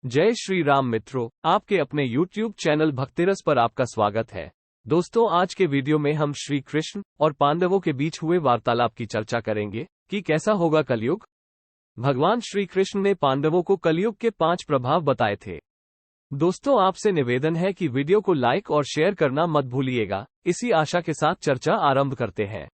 जय श्री राम मित्रों, आपके अपने YouTube चैनल भक्तिरस पर आपका स्वागत है। दोस्तों, आज के वीडियो में हम श्री कृष्ण और पांडवों के बीच हुए वार्तालाप की चर्चा करेंगे कि कैसा होगा कलयुग। भगवान श्री कृष्ण ने पांडवों को कलयुग के 5 प्रभाव बताए थे। दोस्तों, आपसे निवेदन है कि वीडियो को लाइक और शेयर करना मत भूलिएगा। इसी आशा के साथ चर्चा आरंभ करते हैं।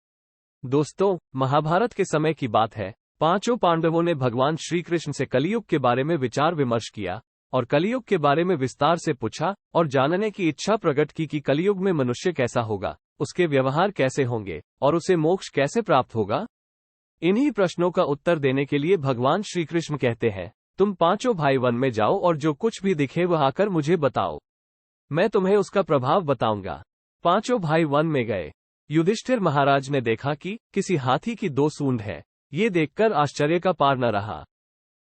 दोस्तों, महाभारत के समय की बात है। 5 पांडवों ने भगवान श्री कृष्ण से कलयुग के बारे में विचार विमर्श किया और कलयुग के बारे में विस्तार से पूछा और जानने की इच्छा प्रकट की कि कलयुग में मनुष्य कैसा होगा, उसके व्यवहार कैसे होंगे और उसे मोक्ष कैसे प्राप्त होगा। इन्हीं प्रश्नों का उत्तर देने के लिए भगवान श्री कृष्ण कहते हैं, तुम 5 भाई वन में जाओ और जो कुछ भी दिखे वह आकर मुझे बताओ, मैं तुम्हें उसका प्रभाव बताऊंगा। 5 भाई वन में गए। युधिष्ठिर महाराज ने देखा कि किसी हाथी की 2 सूंड है। ये देखकर आश्चर्य का पार न रहा।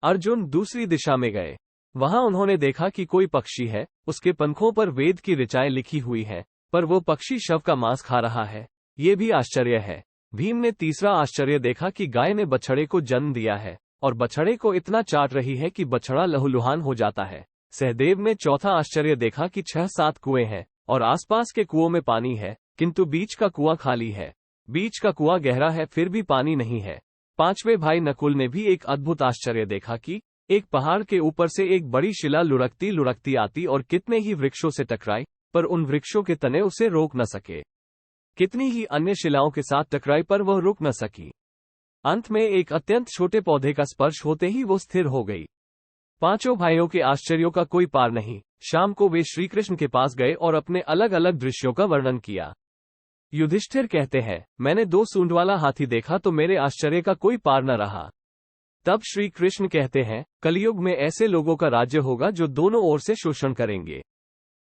अर्जुन दूसरी दिशा में गए। वहां उन्होंने देखा कि कोई पक्षी है, उसके पंखों पर वेद की ऋचाएं लिखी हुई हैं, पर वो पक्षी शव का मांस खा रहा है। ये भी आश्चर्य है। भीम ने तीसरा आश्चर्य देखा कि गाय ने बछड़े को जन्म दिया है और बछड़े को इतना चाट रही है कि बछड़ा लहूलुहान हो जाता है। सहदेव ने चौथा आश्चर्य देखा कि 6-7 कुएं हैं और आसपास के कुओं में पानी है, किंतु बीच का कुआं खाली है। बीच का कुआं गहरा है, फिर भी पानी नहीं है। 5वें भाई नकुल ने भी एक अद्भुत आश्चर्य देखा कि एक पहाड़ के ऊपर से एक बड़ी शिला लुढ़कती लुढ़कती आती और कितने ही वृक्षों से टकराई, पर उन वृक्षों के तने उसे रोक न सके। कितनी ही अन्य शिलाओं के साथ टकराई, पर वह रुक न सकी। अंत में एक अत्यंत छोटे पौधे का स्पर्श होते ही वो स्थिर हो गई। 5 भाइयों के आश्चर्यों का कोई पार नहीं। शाम को वे श्री कृष्ण के पास गए और अपने अलग अलग दृश्यों का वर्णन किया। युधिष्ठिर कहते हैं, मैंने 2 सूंड वाला हाथी देखा तो मेरे आश्चर्य का कोई पार न रहा। तब श्री कृष्ण कहते हैं, कलयुग में ऐसे लोगों का राज्य होगा जो दोनों ओर से शोषण करेंगे,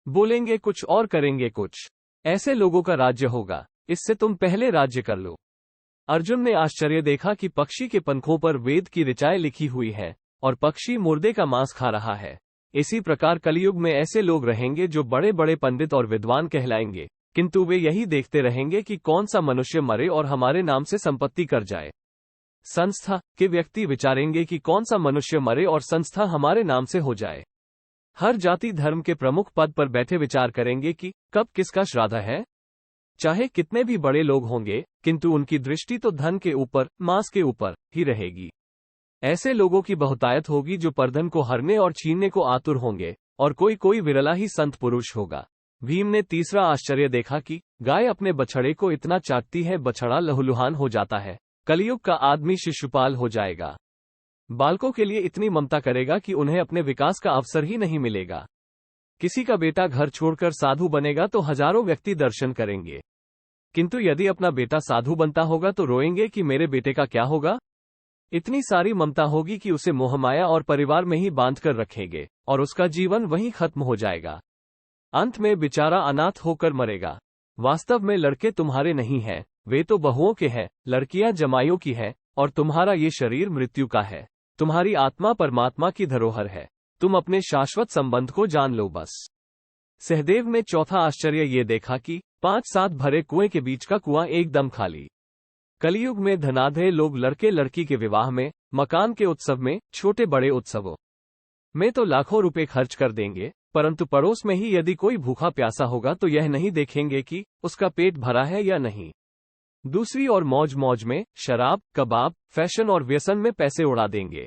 बोलेंगे कुछ और करेंगे कुछ। ऐसे लोगों का राज्य होगा, इससे तुम पहले राज्य कर लो। अर्जुन ने आश्चर्य देखा कि पक्षी के पंखों पर वेद की ऋचाएं लिखी हुई है और पक्षी मुर्दे का मांस खा रहा है। इसी प्रकार कलयुग में ऐसे लोग रहेंगे जो बड़े बड़े पंडित और विद्वान कहलाएंगे, किंतु वे यही देखते रहेंगे कि कौन सा मनुष्य मरे और हमारे नाम से संपत्ति कर जाए। संस्था के व्यक्ति विचारेंगे कि कौन सा मनुष्य मरे और संस्था हमारे नाम से हो जाए। हर जाति धर्म के प्रमुख पद पर बैठे विचार करेंगे कि कब किसका श्राद्ध है। चाहे कितने भी बड़े लोग होंगे, किंतु उनकी दृष्टि तो धन के ऊपर, मांस के ऊपर ही रहेगी। ऐसे लोगों की बहुतायत होगी जो परधन को हरने और छीनने को आतुर होंगे, और कोई कोई विरला ही संत पुरुष होगा। भीम ने तीसरा आश्चर्य देखा कि गाय अपने बछड़े को इतना चाटती है, बछड़ा लहूलुहान हो जाता है। कलयुग का आदमी शिशुपाल हो जाएगा। बालकों के लिए इतनी ममता करेगा कि उन्हें अपने विकास का अवसर ही नहीं मिलेगा। किसी का बेटा घर छोड़कर साधु बनेगा तो हजारों व्यक्ति दर्शन करेंगे, किंतु यदि अपना बेटा साधु बनता होगा तो रोएंगे कि मेरे बेटे का क्या होगा। इतनी सारी ममता होगी कि उसे मोहमाया और परिवार में ही बांध कर रखेंगे और उसका जीवन वहीं खत्म हो जाएगा। अंत में बेचारा अनाथ होकर मरेगा। वास्तव में लड़के तुम्हारे नहीं हैं, वे तो बहुओं के हैं, लड़कियां जमाइयों की हैं, और तुम्हारा ये शरीर मृत्यु का है। तुम्हारी आत्मा परमात्मा की धरोहर है। तुम अपने शाश्वत संबंध को जान लो बस। सहदेव ने चौथा आश्चर्य ये देखा कि 5-7 भरे कुएं के बीच का कुआं एकदम खाली। कलयुग में धनाढ्य लोग लड़के लड़की के विवाह में, मकान के उत्सव में, छोटे बड़े उत्सवों में तो लाखों रुपए खर्च कर देंगे, परंतु पड़ोस में ही यदि कोई भूखा प्यासा होगा तो यह नहीं देखेंगे कि उसका पेट भरा है या नहीं। दूसरी ओर मौज मौज में शराब, कबाब, फैशन और व्यसन में पैसे उड़ा देंगे,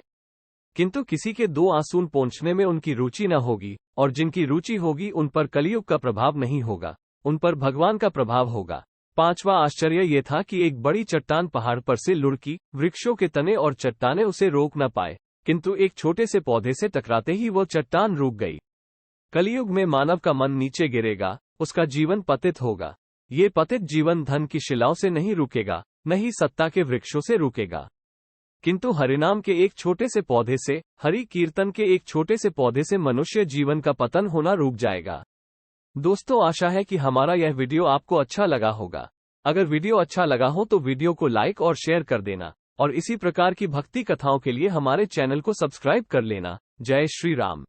किंतु किसी के 2 आंसू पोंछने में उनकी रुचि न होगी, और जिनकी रुचि होगी उन पर कलयुग का प्रभाव नहीं होगा, उन पर भगवान का प्रभाव होगा। 5वां आश्चर्य यह था कि एक बड़ी चट्टान पहाड़ पर से लुढ़की, वृक्षों के तने और चट्टाने उसे रोक न पाए, किंतु एक छोटे से पौधे से टकराते ही वो चट्टान रुक गई। कलयुग में मानव का मन नीचे गिरेगा, उसका जीवन पतित होगा। ये पतित जीवन धन की शिलाओं से नहीं रुकेगा, न ही सत्ता के वृक्षों से रुकेगा, किंतु हरिनाम के एक छोटे से पौधे से, हरि कीर्तन के एक छोटे से पौधे से मनुष्य जीवन का पतन होना रुक जाएगा। दोस्तों, आशा है कि हमारा यह वीडियो आपको अच्छा लगा होगा। अगर वीडियो अच्छा लगा हो तो वीडियो को लाइक और शेयर कर देना, और इसी प्रकार की भक्ति कथाओं के लिए हमारे चैनल को सब्सक्राइब कर लेना। जय श्री राम।